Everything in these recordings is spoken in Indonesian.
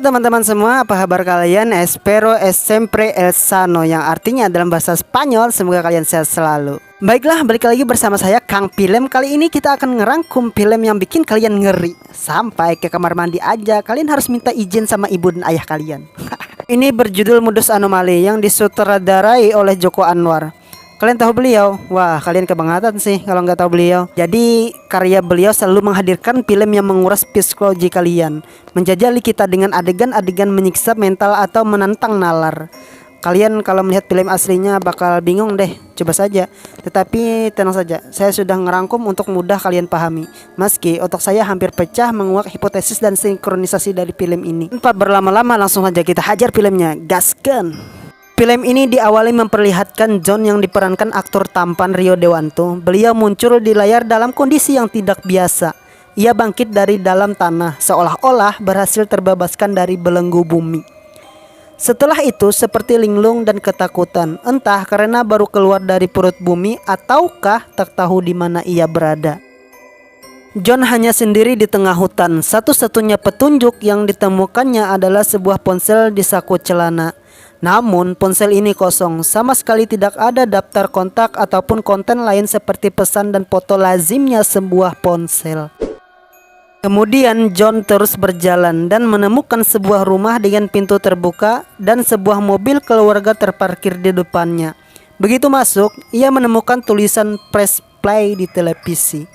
teman-teman semua, apa kabar kalian? Espero siempre el sano, yang artinya dalam bahasa Spanyol semoga kalian sehat selalu. Baiklah, balik lagi bersama saya Kang Pilem. Kali ini kita akan ngerangkum film yang bikin kalian ngeri. Sampai ke kamar mandi aja kalian harus minta izin sama ibu dan ayah kalian. Ini berjudul Modus Anomali yang disutradarai oleh Joko Anwar. Kalian tahu beliau? Wah, kalian kebangetan sih kalau nggak tahu beliau. Jadi karya beliau selalu menghadirkan film yang menguras psikologi kalian, menjajali kita dengan adegan-adegan menyiksa mental atau menantang nalar. Kalian kalau melihat film aslinya bakal bingung deh, coba saja. Tetapi tenang saja, saya sudah ngerangkum untuk mudah kalian pahami. Meski otak saya hampir pecah menguak hipotesis dan sinkronisasi dari film ini. Tanpa berlama-lama langsung saja kita hajar filmnya, gaskan! Film ini diawali memperlihatkan John yang diperankan aktor tampan Rio Dewanto. Beliau muncul di layar dalam kondisi yang tidak biasa. Ia bangkit dari dalam tanah, seolah-olah berhasil terbebaskan dari belenggu bumi. Setelah itu seperti linglung dan ketakutan, entah karena baru keluar dari perut bumi ataukah tak tahu di mana ia berada. John hanya sendiri di tengah hutan. Satu-satunya petunjuk yang ditemukannya adalah sebuah ponsel di saku celana. Namun ponsel ini kosong, sama sekali tidak ada daftar kontak ataupun konten lain seperti pesan dan foto lazimnya sebuah ponsel. Kemudian John terus berjalan dan menemukan sebuah rumah dengan pintu terbuka dan sebuah mobil keluarga terparkir di depannya. Begitu masuk, ia menemukan tulisan press play di televisi.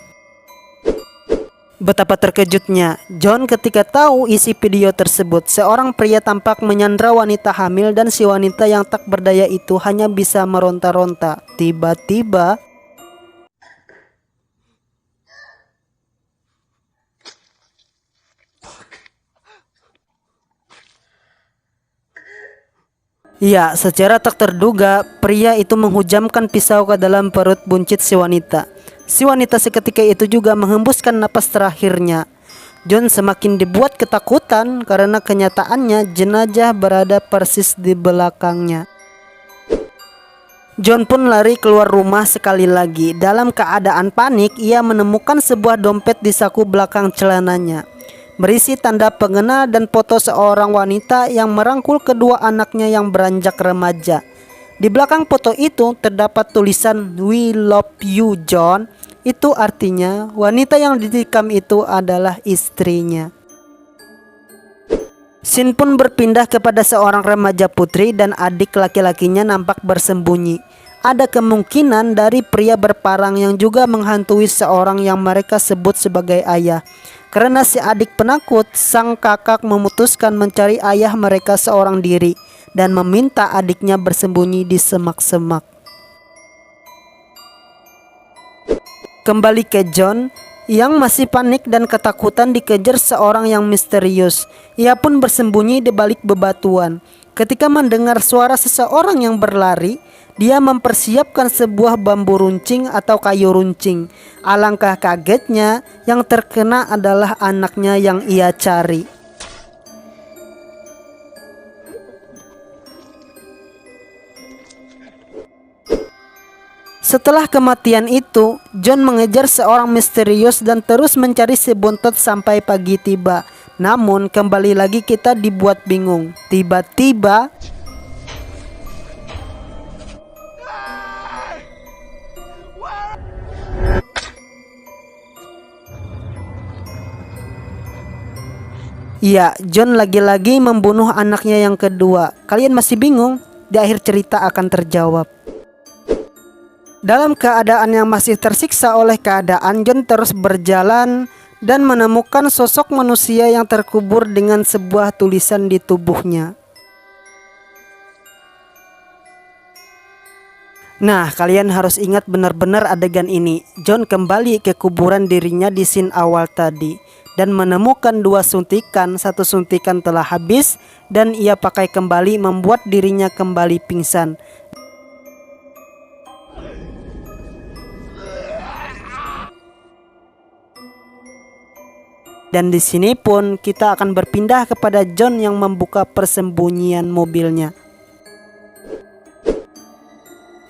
Betapa terkejutnya John ketika tahu isi video tersebut. Seorang pria tampak menyandra wanita hamil dan si wanita yang tak berdaya itu hanya bisa meronta-ronta. Tiba-tiba ya, secara tak terduga pria itu menghujamkan pisau ke dalam perut buncit si wanita. Si wanita seketika itu juga menghembuskan napas terakhirnya. John semakin dibuat ketakutan karena kenyataannya jenazah berada persis di belakangnya. John pun lari keluar rumah sekali lagi. Dalam keadaan panik, ia menemukan sebuah dompet di saku belakang celananya, berisi tanda pengenal dan foto seorang wanita yang merangkul kedua anaknya yang beranjak remaja. Di belakang foto itu terdapat tulisan "We love you, John." Itu artinya wanita yang ditikam itu adalah istrinya. Scene pun berpindah kepada seorang remaja putri dan adik laki-lakinya nampak bersembunyi. Ada kemungkinan dari pria berparang yang juga menghantui seorang yang mereka sebut sebagai ayah. Karena si adik penakut, sang kakak memutuskan mencari ayah mereka seorang diri dan meminta adiknya bersembunyi di semak-semak. Kembali ke John yang masih panik dan ketakutan dikejar seorang yang misterius. Ia pun bersembunyi di balik bebatuan. Ketika mendengar suara seseorang yang berlari, dia mempersiapkan sebuah bambu runcing atau kayu runcing. Alangkah kagetnya, yang terkena adalah anaknya yang ia cari. Setelah kematian itu, John mengejar seorang misterius dan terus mencari si bontot sampai pagi tiba. Namun kembali lagi kita dibuat bingung. Tiba-tiba ya, John lagi-lagi membunuh anaknya yang kedua. Kalian masih bingung? Di akhir cerita akan terjawab. Dalam keadaan yang masih tersiksa oleh keadaan, John terus berjalan dan menemukan sosok manusia yang terkubur dengan sebuah tulisan di tubuhnya. Nah, kalian harus ingat benar-benar adegan ini. John kembali ke kuburan dirinya di scene awal tadi dan menemukan dua suntikan. Satu suntikan telah habis dan ia pakai kembali membuat dirinya kembali pingsan. Dan di sini pun kita akan berpindah kepada John yang membuka persembunyian mobilnya.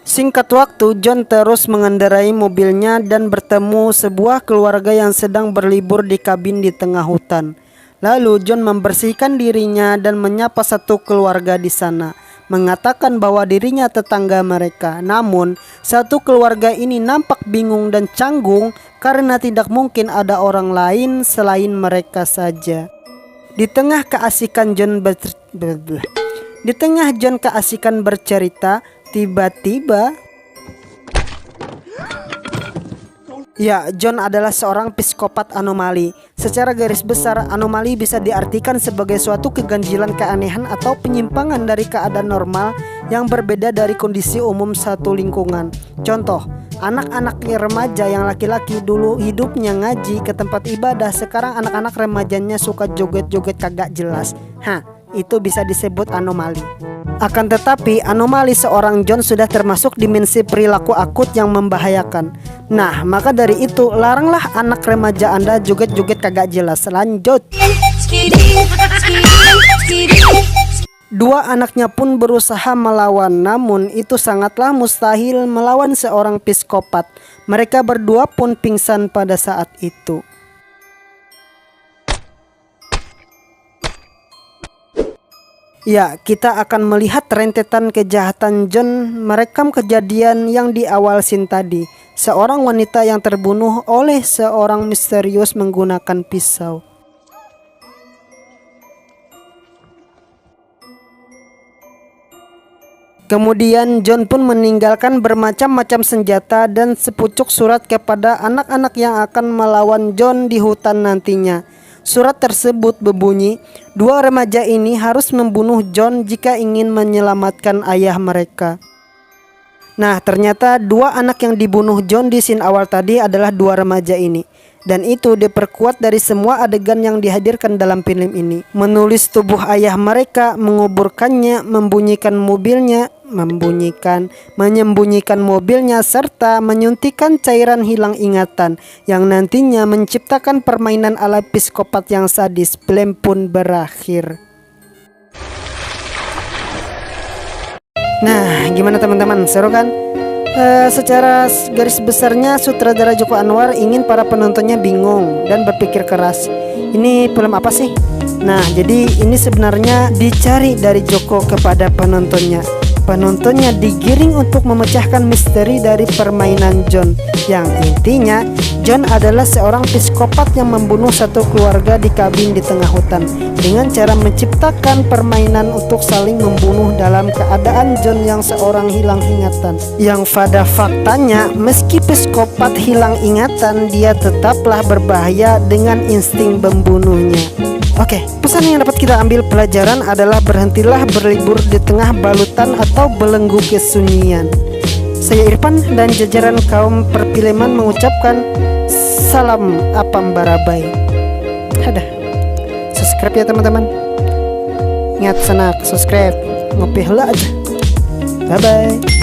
Singkat waktu, John terus mengendarai mobilnya dan bertemu sebuah keluarga yang sedang berlibur di kabin di tengah hutan. Lalu John membersihkan dirinya dan menyapa satu keluarga di sana, mengatakan bahwa dirinya tetangga mereka. Namun, satu keluarga ini nampak bingung dan canggung karena tidak mungkin ada orang lain selain mereka saja. Di tengah John keasikan bercerita, tiba-tiba ya, John adalah seorang psikopat anomali. Secara garis besar, anomali bisa diartikan sebagai suatu keganjilan, keanehan, atau penyimpangan dari keadaan normal yang berbeda dari kondisi umum satu lingkungan. Contoh, anak-anak remaja yang laki-laki dulu hidupnya ngaji ke tempat ibadah, sekarang anak-anak remajanya suka joget-joget kagak jelas. Itu bisa disebut anomali. Akan tetapi, anomali seorang John sudah termasuk dimensi perilaku akut yang membahayakan. Nah, maka dari itu, laranglah anak remaja Anda joget-joget kagak jelas. Lanjut. Dua anaknya pun berusaha melawan, namun itu sangatlah mustahil melawan seorang psikopat. Mereka berdua pun pingsan pada saat itu. Ya, kita akan melihat rentetan kejahatan John merekam kejadian yang di awal scene tadi. Seorang wanita yang terbunuh oleh seorang misterius menggunakan pisau. Kemudian John pun meninggalkan bermacam-macam senjata dan sepucuk surat kepada anak-anak yang akan melawan John di hutan nantinya. Surat tersebut berbunyi, dua remaja ini harus membunuh John jika ingin menyelamatkan ayah mereka. Nah, ternyata dua anak yang dibunuh John di scene awal tadi adalah dua remaja ini. Dan itu diperkuat dari semua adegan yang dihadirkan dalam film ini. Menulis tubuh ayah mereka, menguburkannya, menyembunyikan mobilnya, serta menyuntikkan cairan hilang ingatan yang nantinya menciptakan permainan ala psikopat yang sadis. Film pun berakhir. Nah, gimana teman-teman? Seru kan? Secara garis besarnya sutradara Joko Anwar ingin para penontonnya bingung dan berpikir keras. Ini film apa sih? Nah, jadi ini sebenarnya dicari dari Joko kepada penontonnya. Penontonnya digiring untuk memecahkan misteri dari permainan John, yang intinya John adalah seorang psikopat yang membunuh satu keluarga di kabin di tengah hutan dengan cara menciptakan permainan untuk saling membunuh dalam keadaan John yang seorang hilang ingatan. Yang pada faktanya, meski psikopat hilang ingatan, dia tetaplah berbahaya dengan insting membunuhnya. Oke, pesan yang dapat kita ambil pelajaran adalah berhentilah berlibur di tengah balutan atau belenggu kesunyian. Saya Irfan dan jajaran kaum perfilman mengucapkan salam apam barabai. Hadah. Subscribe ya teman-teman. Ingat, senak subscribe. Ngopi heula aja. Bye bye.